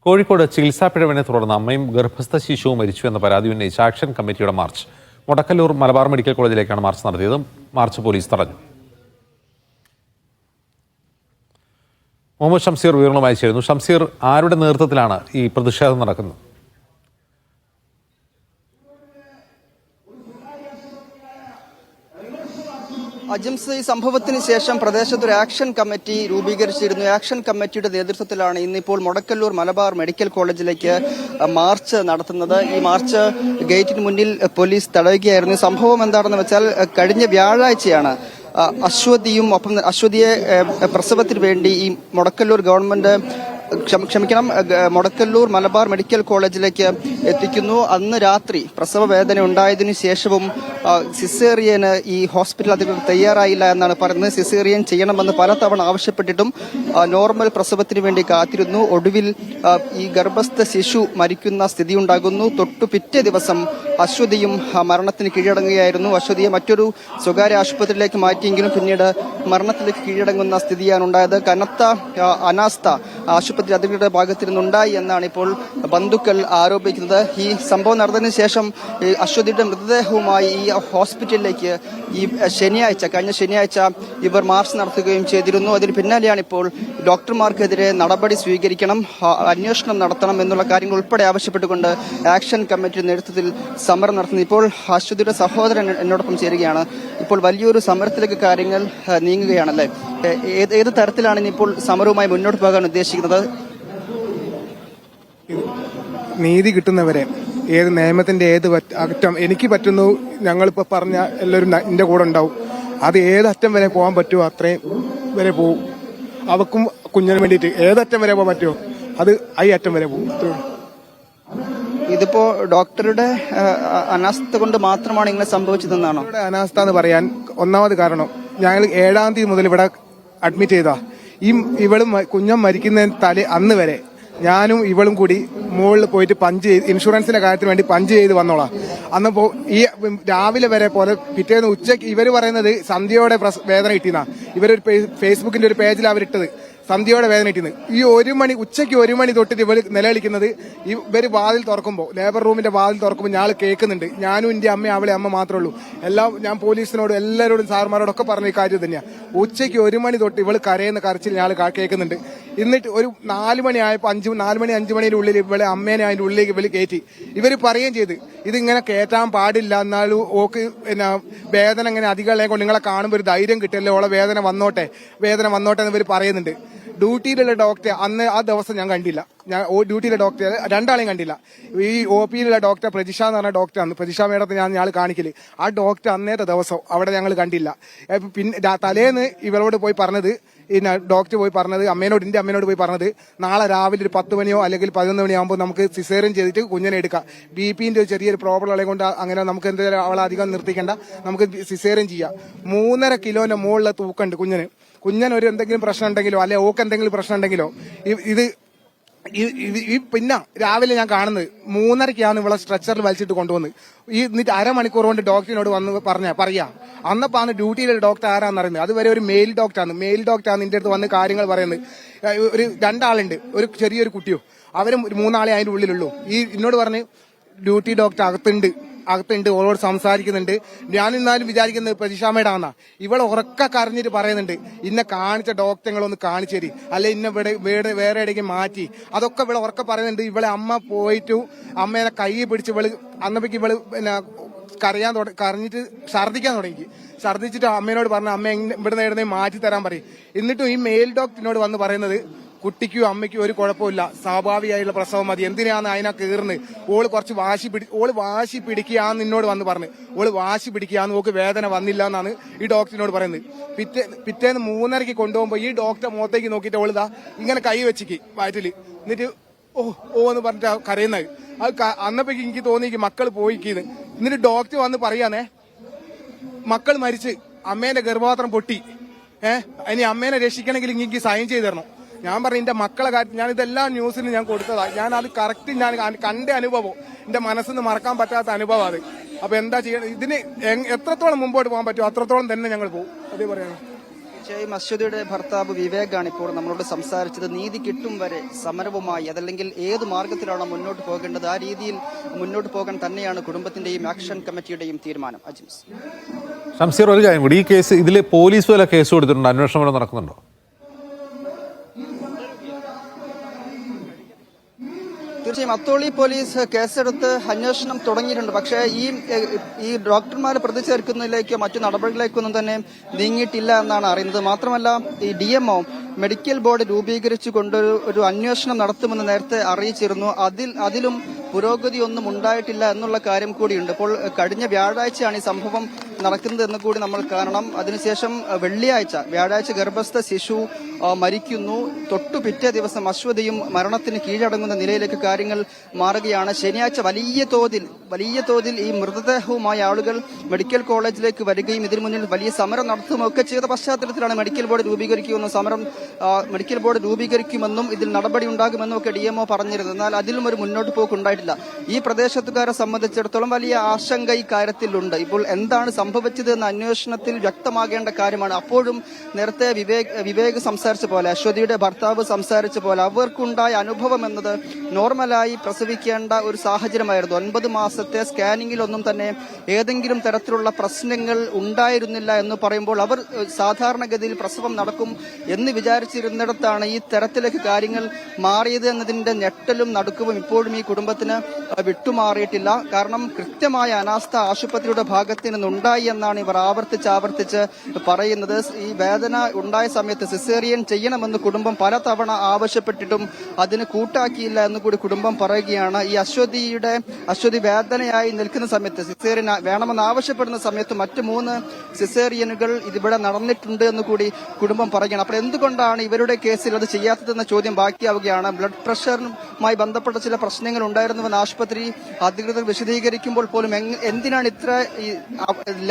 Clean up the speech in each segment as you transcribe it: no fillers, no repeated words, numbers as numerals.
കോഴിക്കോട് ചികിത്സാ പിഴവിനെ തുടർന്ന് അമ്മയും ഗർഭസ്ഥ ശിശുവും മരിച്ചു എന്ന പരാതി ഉന്നയിച്ച ആക്ഷൻ കമ്മിറ്റിയുടെ മാർച്ച് മുടക്കല്ലൂർ മലബാർ മെഡിക്കൽ കോളേജിലേക്കാണ് മാർച്ച് നടത്തിയത്. മാർച്ച് പോലീസ് തടഞ്ഞു. മുഹമ്മദ് ഷംസീർ വിവരങ്ങളുമായി ചേരുന്നു. ഷംസീർ, ആരുടെ നേതൃത്വത്തിലാണ് ഈ പ്രതിഷേധം നടക്കുന്നത്? അജംസ്, ഈ സംഭവത്തിന് ശേഷം പ്രദേശത്ത് ഒരു ആക്ഷൻ കമ്മിറ്റി രൂപീകരിച്ചിരുന്നു. ആക്ഷൻ കമ്മിറ്റിയുടെ നേതൃത്വത്തിലാണ് ഇന്നിപ്പോൾ മുടക്കല്ലൂർ മലബാർ മെഡിക്കൽ കോളേജിലേക്ക് മാർച്ച് നടത്തുന്നത്. ഈ മാർച്ച് ഗേറ്റിന് മുന്നിൽ പോലീസ് തടയുകയായിരുന്നു. സംഭവം എന്താണെന്ന് വെച്ചാൽ കഴിഞ്ഞ വ്യാഴാഴ്ചയാണ് അശ്വതിയും ഒപ്പം അശ്വതിയെ പ്രസവത്തിന് വേണ്ടി ഈ മുടക്കല്ലൂർ ഗവൺമെന്റ് മുടക്കല്ലൂർ മലബാർ മെഡിക്കൽ കോളേജിലേക്ക് എത്തിക്കുന്നു. അന്ന് രാത്രി പ്രസവ വേദന ഉണ്ടായതിനു ശേഷവും സിസേറിയന് ഈ ഹോസ്പിറ്റൽ അധികൃതർ തയ്യാറായില്ല എന്നാണ് പറയുന്നത്. സിസേറിയൻ ചെയ്യണമെന്ന് പലതവണ ആവശ്യപ്പെട്ടിട്ടും നോർമൽ പ്രസവത്തിന് വേണ്ടി കാത്തിരുന്നു. ഒടുവിൽ ഈ ഗർഭസ്ഥ ശിശു മരിക്കുന്ന സ്ഥിതി ഉണ്ടാകുന്നു. തൊട്ടു പിറ്റേ ദിവസം അശ്വതിയും മരണത്തിന് കീഴടങ്ങുകയായിരുന്നു. അശ്വതിയെ മറ്റൊരു സ്വകാര്യ ആശുപത്രിയിലേക്ക് മാറ്റിയെങ്കിലും പിന്നീട് മരണത്തിലേക്ക് കീഴടങ്ങുന്ന സ്ഥിതിയാണ് ഉണ്ടായത്. കനത്ത അനാസ്ഥ ആശുപത്രി അധികൃതരുടെ ഭാഗത്തു നിന്നുണ്ടായി എന്നാണ് ഇപ്പോൾ ബന്ധുക്കൾ ആരോപിക്കുന്നത്. ഈ സംഭവം നടന്നതിന് ശേഷം അശ്വതിയുടെ മൃതദേഹവുമായി ഈ ഹോസ്പിറ്റലിലേക്ക് കഴിഞ്ഞ ശനിയാഴ്ച ഇവർ മാർച്ച് നടത്തുകയും ചെയ്തിരുന്നു. അതിന് പിന്നാലെയാണ് ഇപ്പോൾ ഡോക്ടർമാർക്കെതിരെ നടപടി സ്വീകരിക്കണം, അന്വേഷണം നടത്തണം എന്നുള്ള കാര്യങ്ങൾ ഉൾപ്പെടെ ആവശ്യപ്പെട്ടുകൊണ്ട് ആക്ഷൻ കമ്മിറ്റിയുടെ നേതൃത്വത്തിൽ സമരം നടത്തുന്നത്. ഇപ്പോൾ അശ്വതിയുടെ സഹോദരൻ എന്നോടൊപ്പം ചേരുകയാണ്. ഇപ്പോൾ വലിയൊരു സമരത്തിലേക്ക് കാര്യങ്ങൾ നീങ്ങുകയാണല്ലേ? ഏത് തരത്തിലാണ് ഇനിയിപ്പോൾ സമരവുമായി മുന്നോട്ട് പോകാൻ ഉദ്ദേശിക്കുന്നത്? നീതി കിട്ടുന്നവരെ ഏത് നിയമത്തിന്റെ ഏത് അറ്റം എനിക്ക് പറ്റുന്നു, ഞങ്ങളിപ്പോ പറഞ്ഞ എല്ലാവരും എന്റെ കൂടെ ഉണ്ടാവും. അത് ഏതറ്റം വരെ പോകാൻ പറ്റുമോ അത്രയും വരെ പോവും. അവക്കും കുഞ്ഞിന് വേണ്ടിയിട്ട് ഏതറ്റം വരെ പോകാൻ പറ്റുമോ അത് ഈ അറ്റം വരെ പോകും. ഇതിപ്പോ ഡോക്ടറുടെ അനാസ്ഥ കൊണ്ട് മാത്രമാണ് ഇങ്ങനെ സംഭവിച്ചതെന്നാണോ? അനാസ്ഥ എന്ന് പറയാൻ ഒന്നാമത് കാരണം, ഞങ്ങൾ 7-ാം തീയതി മുതൽ ഇവിടെ അഡ്മിറ്റ് ചെയ്താ ഇവളും കുഞ്ഞം മരിക്കുന്നതിന് അന്ന് വരെ ഞാനും ഇവളും കൂടി മുകളിൽ പോയിട്ട് പഞ്ച് ചെയ്ത് ഇൻഷുറൻസിന്റെ കാര്യത്തിന് വേണ്ടി പഞ്ച് ചെയ്ത് വന്നോളാം. അന്നപ്പോ ഈ രാവിലെ വരെ പോലെ പിറ്റേന്ന് ഉച്ചയ്ക്ക് ഇവര് പറയുന്നത് സന്ധ്യയോടെ വേദന കിട്ടിയെന്നാ. ഇവരൊരു ഫേസ്ബുക്കിന്റെ ഒരു പേജിൽ അവരിട്ടത് സന്ധ്യയോടെ വേദന കിട്ടുന്നത്. ഈ ഉച്ചയ്ക്ക് 1 മണി തൊട്ടിട്ട് ഇവർ നിലവിളിക്കുന്നത് ഇവര് വാതിൽ തുറക്കുമ്പോൾ, ലേബർ റൂമിന്റെ വാതിൽ തുറക്കുമ്പോൾ ഞാൻ കേൾക്കുന്നുണ്ട്. ഞാനും എന്റെ അവളെ അമ്മ മാത്രമേ ഉള്ളൂ. ഞാൻ പോലീസിനോടും എല്ലാവരോടും സാർമാരോടൊക്കെ പറഞ്ഞ കാര്യം തന്നെയാണ്. ഉച്ചയ്ക്ക് 1 മണി തൊട്ട് ഇവള് കരയുന്ന കരച്ചിൽ ഞാൻ കേൾക്കുന്നുണ്ട്. എന്നിട്ട് ഒരു 4 മണി ആയപ്പോൾ 4 മണി 5 മണിയുടെ ഉള്ളിൽ ഇവളെ അമ്മേനെ അതിന്റെ ഉള്ളിലേക്ക് ഇവര് കയറ്റി. ഇവര് പറയുകയും ചെയ്ത് ഇതിങ്ങനെ കയറ്റാൻ പാടില്ല, എന്നാലും ഓക്ക് വേദന ഇങ്ങനെ അധികം കൊണ്ട് നിങ്ങളെ കാണുമ്പോൾ ഒരു ധൈര്യം കിട്ടിയല്ലോ, ഓളെ വേദന വന്നോട്ടെ എന്ന് ഇവർ പറയുന്നുണ്ട്. ഡ്യൂട്ടിയിലുള്ള ഡോക്ടറെ അന്ന് ആ ദിവസം ഞാൻ കണ്ടില്ല. ഞാൻ ഡ്യൂട്ടിയിലെ ഡോക്ടറെ 2 കണ്ടില്ല. ഈ ഒ പിയിലുള്ള ഡോക്ടർ പ്രജിഷ എന്ന് പറഞ്ഞ ഡോക്ടറാണ്. പ്രജിഷ മേഡത്തെ ഞാൻ കാണിക്കല്. ആ ഡോക്ടർ അന്നേത്തെ ദിവസം അവിടെ ഞങ്ങൾ കണ്ടില്ല. പിന്നെ തലേന്ന് ഇവരോട് പോയി പറഞ്ഞത്, ഡോക്ടർ പോയി പറഞ്ഞത് എന്റെ അമ്മേനോട് പോയി പറഞ്ഞത്, നാളെ രാവിലെ ഒരു 10 മണിയോ അല്ലെങ്കിൽ 11 മണിയാകുമ്പോൾ നമുക്ക് സിസേറിയൻ ചെയ്തിട്ട് കുഞ്ഞിനെ എടുക്കാം. ബിപിന്റെ ചെറിയൊരു പ്രോബ്ലം ഉള്ളത് കൊണ്ട് അങ്ങനെ നമുക്ക് എന്തായാലും അവളെ അധികം നിർത്തിക്കണ്ട, നമുക്ക് സിസേറിയൻ ചെയ്യാം. 3.5 കിലോന്റെ മുകളിലെ തൂക്കമുണ്ട് കുഞ്ഞിന് ഒരു എന്തെങ്കിലും പ്രശ്നം ഉണ്ടെങ്കിലോ അല്ലെ ഓക്ക് എന്തെങ്കിലും പ്രശ്നം ഉണ്ടെങ്കിലോ പിന്നെ രാവിലെ ഞാൻ കാണുന്നത് 3:30-ക്കാണ് ഇവിടെ സ്ട്രെച്ചറിൽ വലിച്ചിട്ട് കൊണ്ടുവന്ന്. എന്നിട്ട് അരമണിക്കൂർ കൊണ്ട് ഡോക്ടറിനോട് വന്ന് പറയാ. അന്നപ്പാണ് ഡ്യൂട്ടിയിലെ ഡോക്ടർ ആരാന്നറിയുന്നത്. അതുവരെ ഒരു മെയിൽ ഡോക്ടറാണ് നിന്റെ അടുത്ത് വന്ന് കാര്യങ്ങൾ പറയുന്നത്. ഒരു 2 ആളുണ്ട്, ഒരു ചെറിയൊരു കുട്ടിയോ, അവരും 3 ആളെ അതിന്റെ ഉള്ളിലുള്ളൂ. എന്നോട് പറഞ്ഞ് ഡ്യൂട്ടി ഡോക്ടർ അകത്തുണ്ട് ഓളോട് സംസാരിക്കുന്നുണ്ട്. ഞാൻ എന്നാലും വിചാരിക്കുന്നത് പ്രജിഷാമേടാന്നാ. ഇവളെ ഉറക്ക കരഞ്ഞിട്ട് പറയുന്നുണ്ട്, ഇന്നെ കാണിച്ച ഡോക്ടറൊന്ന് കാണിച്ചു തരി, അല്ലെ ഇന്നെ വേറെ എവിടേക്ക് മാറ്റി. അതൊക്കെ ഇവളെ ഉറക്ക പറയുന്നുണ്ട്. ഇവളെ അമ്മ പോയിട്ടു അമ്മേനെ കൈ പിടിച്ച് അന്നപ്പേക്ക് ഇവള് കരഞ്ഞിട്ട് ഛർദ്ദിച്ചിട്ട് അമ്മേനോട് പറഞ്ഞു, അമ്മ ഇവിടുന്ന് എവിടുന്നേ മാറ്റി തരാൻ പറയും. എന്നിട്ടും ഈ മെയിൽ ഡോക്ടറിനോട് വന്ന് പറയുന്നത്, കുട്ടിക്കും അമ്മയ്ക്കും ഒരു കുഴപ്പമില്ല, സ്വാഭാവികമായിട്ടുള്ള പ്രസവം മതി, എന്തിനാന്ന് അതിനാ കീറുന്നത്, ഓള് കുറച്ച് വാശി പിടിക്കുകയാന്ന് നിന്നോട് വന്ന് പറഞ്ഞു. ഓള് വാശി പിടിക്കുകയാന്ന്, ഓക്ക് വേദന വന്നില്ല എന്നാണ് ഈ ഡോക്ടറിനോട് പറയുന്നത്. പിറ്റേന്ന് 3:30-ക്ക് കൊണ്ടുപോകുമ്പോ ഈ ഡോക്ടർ മുഖത്തേക്ക് നോക്കിയിട്ട് ഓളിതാ ഇങ്ങനെ കൈ വെച്ചിക്ക് വയറ്റില്. എന്നിട്ട് ഓ എന്ന് പറഞ്ഞിട്ട് കരയുന്നത്. അത് അന്നപ്പേക്ക് എനിക്ക് തോന്നി മക്കൾ പോയിക്കിന്ന്. എന്നിട്ട് ഡോക്ടർ വന്ന് പറയാന്നേ, മക്കൾ മരിച്ച് അമ്മേന്റെ ഗർഭപാത്രം പൊട്ടി, ഇനി അമ്മേനെ രക്ഷിക്കണമെങ്കിൽ എനിക്ക് സൈൻ ചെയ്ത് തരണം. ഞാൻ പറഞ്ഞു, എന്റെ മക്കളെ കാര്യം ഞാൻ ഇതെല്ലാം ന്യൂസിന് ഞാൻ കൊടുത്തതാ. ഞാൻ അത് കറക്റ്റ് ഞാൻ കണ്ട അനുഭവം, എന്റെ മനസ്സിന് മറക്കാൻ പറ്റാത്ത അനുഭവം അത്. അപ്പൊ എന്താ ചെയ്യണം, ഇതിന് എത്രത്തോളം മുമ്പോട്ട് പോകാൻ പറ്റുമോ അത്രത്തോളം തന്നെ ഞങ്ങൾ പോകും. അതേ പറയാം. അശ്വതിയുടെ ഭർത്താവ് വിവേകാണ് ഇപ്പോൾ നമ്മളോട് സംസാരിച്ചത്. നീതി കിട്ടും വരെ സമരവുമായി അതല്ലെങ്കിൽ ഏത് മാർഗത്തിലാണോ മുന്നോട്ട് പോകേണ്ടത് ആ രീതിയിൽ മുന്നോട്ട് പോകാൻ തന്നെയാണ് കുടുംബത്തിന്റെയും ആക്ഷൻ കമ്മിറ്റിയുടെയും തീരുമാനം. അജിംസ്. ഷംസീർ, ഒരു കാര്യം കൂടി, ഈ കേസ് ഇതിൽ പോലീസ് വല്ല കേസ് കൊടുത്തിട്ടുണ്ടോ? അന്വേഷണം വരെ നടക്കുന്നുണ്ടോ? തീർച്ചയായും അത്തോളി പോലീസ് കേസെടുത്ത് അന്വേഷണം തുടങ്ങിയിട്ടുണ്ട്. പക്ഷേ ഈ ഡോക്ടർമാരെ പ്രതി ചേർക്കുന്നതിലേക്കോ മറ്റു നടപടികളിലേക്കൊന്നും തന്നെ നീങ്ങിയിട്ടില്ല എന്നാണ് അറിയുന്നത്. മാത്രമല്ല ഈ DMO മെഡിക്കൽ ബോർഡ് രൂപീകരിച്ചുകൊണ്ട് ഒരു അന്വേഷണം നടത്തുമെന്ന് നേരത്തെ അറിയിച്ചിരുന്നു. അതിലും പുരോഗതി ഒന്നും ഉണ്ടായിട്ടില്ല എന്നുള്ള കാര്യം കൂടിയുണ്ട്. ഇപ്പോൾ കഴിഞ്ഞ വ്യാഴാഴ്ചയാണ് ഈ സംഭവം നടക്കുന്നത് എന്ന് കൂടി നമ്മൾ കാണണം. അതിനുശേഷം വ്യാഴാഴ്ച ഗർഭസ്ഥ ശിശു മരിക്കുന്നു. തൊട്ടു പിറ്റേ ദിവസം അശ്വതിയും മരണത്തിന് കീഴടങ്ങുന്ന നിലയിലേക്ക് കാര്യങ്ങൾ മാറുകയാണ്. ശനിയാഴ്ച വലിയ തോതിൽ ഈ മൃതദേഹവുമായി ആളുകൾ മെഡിക്കൽ കോളേജിലേക്ക് വരികയും ഇതിനു മുന്നിൽ വലിയ സമരം നടത്തുകയൊക്കെ ചെയ്ത പശ്ചാത്തലത്തിലാണ് മെഡിക്കൽ ബോർഡ് രൂപീകരിക്കുമെന്നും ഇതിൽ നടപടി ഉണ്ടാകുമെന്നും ഒക്കെ DMO പറഞ്ഞിരുന്നത്. എന്നാൽ അതിലും ഒരു മുന്നോട്ട് പോക്ക് ഉണ്ടായിട്ടില്ല. ഈ പ്രദേശത്തുകാരെ സംബന്ധിച്ചിടത്തോളം വലിയ ആശങ്ക ഈ കാര്യത്തിലുണ്ട്. ഇപ്പോൾ എന്താണ് സംഭവിച്ചത് എന്ന അന്വേഷണത്തിൽ വ്യക്തമാകേണ്ട കാര്യമാണ്. അപ്പോഴും നേരത്തെ വിവേക് സംസാരിച്ച പോലെ, അശ്വതിയുടെ ഭർത്താവ് സംസാരിച്ച പോലെ അവർക്കുണ്ടായ അനുഭവം എന്നത് നോർമലായി പ്രസവിക്കേണ്ട ഒരു സാഹചര്യമായിരുന്നു. 9 മാസത്തെ സ്കാനിങ്ങിലൊന്നും തന്നെ ഏതെങ്കിലും തരത്തിലുള്ള പ്രശ്നങ്ങൾ ഉണ്ടായിരുന്നില്ല എന്ന് പറയുമ്പോൾ അവർ സാധാരണഗതിയിൽ പ്രസവം നടക്കും എന്ന് വിചാരിച്ചിരുന്നിടത്താണ് ഈ തരത്തിലേക്ക് കാര്യങ്ങൾ മാറിയത് എന്നതിന്റെ ഞെട്ടലും നടുക്കവും ഇപ്പോഴും ഈ കുടുംബത്തിന് വിട്ടുമാറിയിട്ടില്ല. കാരണം കൃത്യമായ അനാസ്ഥ ആശുപത്രിയുടെ ഭാഗത്ത് നിന്നുണ്ടായി എന്നാണ് ഇവർ ആവർത്തിച്ച് പറയുന്നത്. ഈ വേദന ഉണ്ടായ സമയത്ത് സിസേറിയൻ ചെയ്യണമെന്ന് കുടുംബം പലതവണ ആവശ്യപ്പെട്ടിട്ടും അതിന് കൂട്ടാക്കിയില്ല എന്ന് കൂടി കുടുംബം പറയുകയാണ്. ഈ അശ്വതി വേദനയായി നിൽക്കുന്ന സമയത്ത് സിസേറിയൻ വേണമെന്ന് ആവശ്യപ്പെടുന്ന സമയത്ത് മറ്റ് 3 സിസേറിയനുകൾ ഇതിവിടെ നടന്നിട്ടുണ്ട് എന്ന് കൂടി കുടുംബം പറയുകയാണ്. അപ്പോൾ എന്തുകൊണ്ടാണ് ഇവരുടെ കേസിൽ അത് ചെയ്യാത്തതെന്ന ചോദ്യം ബാക്കിയാവുകയാണ്. ബ്ലഡ് പ്രഷറുമായി ബന്ധപ്പെട്ട ചില പ്രശ്നങ്ങൾ ഉണ്ടായിരുന്നുവെന്ന് ആശുപത്രി അധികൃതർ വിശദീകരിക്കുമ്പോൾ പോലും എന്തിനാണ് ഇത്ര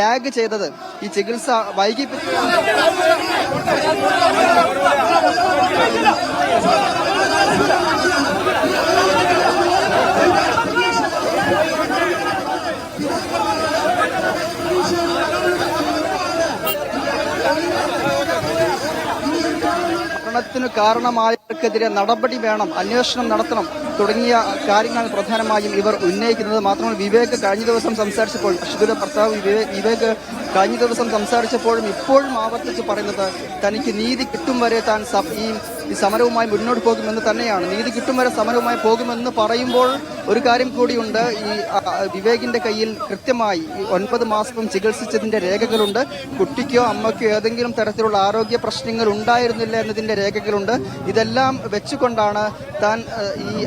ലാഗ് ചെയ്തത്, ഈ ചികിത്സ വൈകിപ്പിച്ചത്? മരണത്തിന് കാരണമായവർക്കെതിരെ നടപടി വേണം, അന്വേഷണം നടത്തണം തുടങ്ങിയ കാര്യങ്ങളാണ് പ്രധാനമായും ഇവർ ഉന്നയിക്കുന്നത്. മാത്രമല്ല വിവേക് കഴിഞ്ഞ ദിവസം സംസാരിച്ചപ്പോൾ, അശ്വതിയുടെ ഭർത്താവ് വിവേക് കഴിഞ്ഞ ദിവസം സംസാരിച്ചപ്പോഴും ഇപ്പോഴും ആവർത്തിച്ച് പറയുന്നത് തനിക്ക് നീതി കിട്ടും വരെ താൻ ഈ സമരവുമായി മുന്നോട്ട് പോകുമെന്ന് തന്നെയാണ്. നീതി കിട്ടും വരെ സമരവുമായി പോകുമെന്ന് പറയുമ്പോൾ ഒരു കാര്യം കൂടിയുണ്ട്. ഈ വിവേകിന്റെ കയ്യിൽ കൃത്യമായി 9 മാസം ചികിത്സിച്ചതിന്റെ രേഖകളുണ്ട്. കുട്ടിക്കോ അമ്മയ്ക്കോ ഏതെങ്കിലും തരത്തിലുള്ള ആരോഗ്യ പ്രശ്നങ്ങൾ ഉണ്ടായിരുന്നില്ല എന്നതിന്റെ രേഖകളുണ്ട്. ഇതെല്ലാം വെച്ചുകൊണ്ടാണ് താൻ ഈ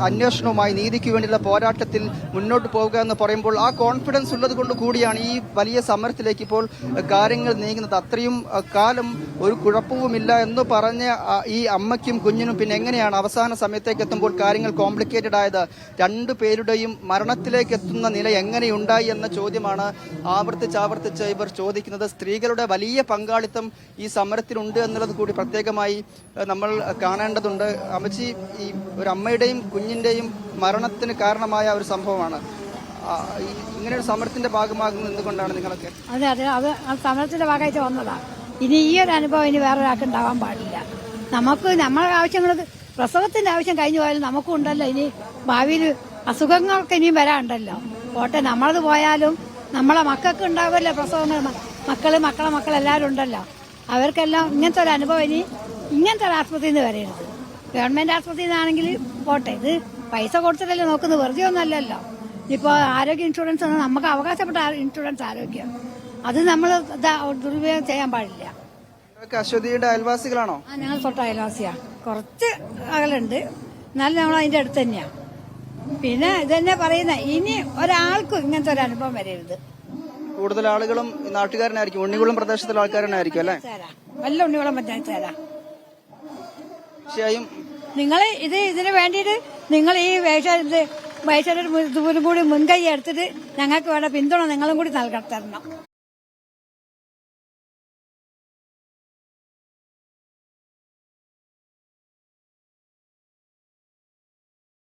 അന്വേഷണവുമായി നീതിക്ക് വേണ്ടിയുള്ള പോരാട്ടത്തിൽ മുന്നോട്ട് പോവുക എന്ന് പറയുമ്പോൾ ആ കോൺഫിഡൻസ് ഉള്ളത് കൊണ്ട് കൂടിയാണ് ഈ വലിയ സമരത്തിലേക്ക് ഇപ്പോൾ കാര്യങ്ങൾ നീങ്ങുന്നത്. അത്രയും കാലം ഒരു കുഴപ്പവുമില്ല എന്ന് പറഞ്ഞ ഈ അമ്മയ്ക്കും കുഞ്ഞിനും പിന്നെ എങ്ങനെയാണ് അവസാന സമയത്തേക്ക് എത്തുമ്പോൾ കാര്യങ്ങൾ കോംപ്ലിക്കേറ്റഡ് ആയത്? 2 പേരുടെയും മരണത്തിലേക്ക് എത്തുന്ന നില എങ്ങനെയുണ്ടായി എന്ന ചോദ്യമാണ് ആവർത്തിച്ച് ഇവർ ചോദിക്കുന്നത്. സ്ത്രീകളുടെ വലിയ പങ്കാളിത്തം ഈ സമരത്തിലുണ്ട് എന്നുള്ളത് കൂടി പ്രത്യേകമായി നമ്മൾ കാണേണ്ടതുണ്ട്. അമ്മച്ചി, ഈ ഒരു അമ്മയുടെയും കുഞ്ഞിന്റെയും മരണത്തിന് കാരണമായ ഒരു സംഭവമാണ്. ഇങ്ങനെ ഒരു സമരത്തിന്റെ ഭാഗമാകുന്നത് എന്തുകൊണ്ടാണ് നിങ്ങളൊക്കെ? അതെ അത് സമരത്തിന്റെ ഭാഗമായിട്ട് വന്നതാ. ഇനി ഈ ഒരു അനുഭവം ഇനി വേറെ ഒരാൾക്ക് ഉണ്ടാവാൻ പാടില്ല. നമുക്ക് നമ്മളെ ആവശ്യങ്ങൾക്ക് പ്രസവത്തിന്റെ ആവശ്യം കഴിഞ്ഞു പോയാലും നമുക്കും ഉണ്ടല്ലോ ഇനി ഭാവിയിൽ അസുഖങ്ങൾക്ക് ഇനിയും വരാനുണ്ടല്ലോ. പോട്ടെ, നമ്മളത് പോയാലും നമ്മളെ മക്കൾക്ക് ഉണ്ടാവുമല്ലോ പ്രസവങ്ങൾ. മക്കളെല്ലാവരും ഉണ്ടല്ലോ. അവർക്കെല്ലാം ഇങ്ങനത്തെ ഒരു അനുഭവം ഇനി ഇങ്ങനത്തെ ഒരു ആസ്പത്രിയിൽ നിന്ന് വരരുത്. ഗവൺമെന്റ് ആസ്പത്രിയിൽ നിന്നാണെങ്കിൽ പോട്ടെ, ഇത് പൈസ കൊടുത്തിട്ടല്ലേ നോക്കുന്നത്, വെറുതെ ഒന്നല്ലല്ലോ. ഇപ്പോൾ ആരോഗ്യ ഇൻഷുറൻസ് നമുക്ക് അവകാശപ്പെട്ട ഇൻഷുറൻസ് ആരോഗ്യം, അത് നമ്മൾ ദുരുപയോഗം ചെയ്യാൻ പാടില്ല. അശ്വതിയുടെ അയൽവാസികളാണോ? ഞങ്ങൾ തൊട്ട അയൽവാസിയാണ്. കുറച്ച് അകലുണ്ട്, എന്നാലും നമ്മൾ അതിന്റെ അടുത്ത് തന്നെയാണ്. പിന്നെ ഇതന്നെ പറയുന്ന ഇനി ഒരാൾക്കും ഇങ്ങനത്തെ ഒരു അനുഭവം വരരുത്. കൂടുതൽ ആളുകളും നാട്ടുകാരനായിരിക്കും, ഉണ്ണികുളം പ്രദേശത്തുള്ള ആൾക്കാരനായിരിക്കും അല്ലേ? വല്ല ഉണ്ണികുളം പഞ്ചായത്ത് തീർച്ചയായും നിങ്ങൾ ഇതിന് വേണ്ടിയിട്ട് നിങ്ങൾ ഈ വൈശ്വര്യർ കൂടി മുൻകൈ എടുത്തിട്ട് ഞങ്ങൾക്ക് വേണ്ട പിന്തുണ നിങ്ങളും കൂടി നൽകണം.